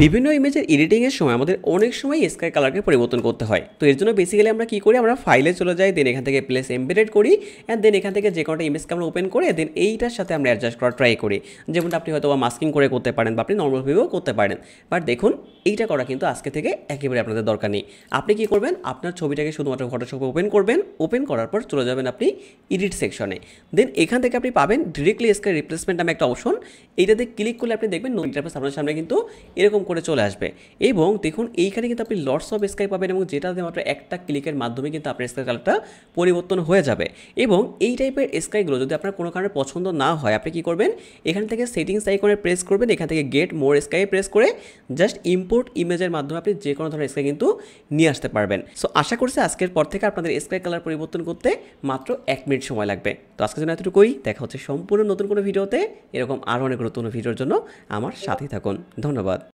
বিভিন্ন ইমেজের এডিটিংয়ের সময় আমাদের অনেক সময় স্কাই কালারকে পরিবর্তন করতে হয়। তো এর জন্য বেসিক্যালি আমরা কী করি, আমরা ফাইলে চলে যাই, দেন এখান থেকে প্লেস এমবেডেড করি অ্যান্ড দেন এখান থেকে যে কোনোটা ইমেজকে আমরা ওপেন করে দেন এইটার সাথে আমরা অ্যাডজাস্ট করার ট্রাই করি। যেমনটা আপনি হয়তো মাস্কিং করে করতে পারেন বা আপনি নর্মাল ভিউও করতে পারেন। বাট দেখুন এইটা করা কিন্তু আজকে থেকে একেবারে আপনাদের দরকার নেই। আপনি কি করবেন, আপনার ছবিটাকে শুধুমাত্র ফটোশপে ওপেন করবেন, ওপেন করার পর চলে যাবেন আপনি এডিট সেকশনে। দেন এখান থেকে আপনি পাবেন ডিরেক্টলি স্কাই রিপ্লেসমেন্ট নামে একটা অপশন। এইটাতে ক্লিক করলে আপনি দেখবেন ইন্টারফেস আপনার সামনে কিন্তু এরকম করে চলে আসবে এবং দেখুন এইখানে কিন্তু আপনি লটস অফ স্কাই পাবেন এবং যেটাতে মাত্র একটা ক্লিকের মাধ্যমে কিন্তু আপনার স্কাই কালারটা পরিবর্তন হয়ে যাবে। এবং এই টাইপের স্কাইগুলো যদি আপনার কোনো কারণে পছন্দ না হয়, আপনি কি করবেন, এখান থেকে সেটিংস আইকনে প্রেস করবেন, এখান থেকে গেট মোর স্কাই প্রেস করে জাস্ট ইম্পোর্ট ইমেজের মাধ্যমে আপনি যে কোনো ধরনের স্কাই কিন্তু নিয়ে আসতে পারবেন। সো আশা করছি আজকের পর থেকে আপনাদের স্কাই কালার পরিবর্তন করতে মাত্র 1 মিনিট সময় লাগবে। তো আজকের জন্য এতটুকুই, দেখা হচ্ছে সম্পূর্ণ নতুন কোনো ভিডিওতে। এরকম আরও অনেক গুরুত্বপূর্ণ ভিডিওর জন্য আমার সাথেই থাকুন। ধন্যবাদ।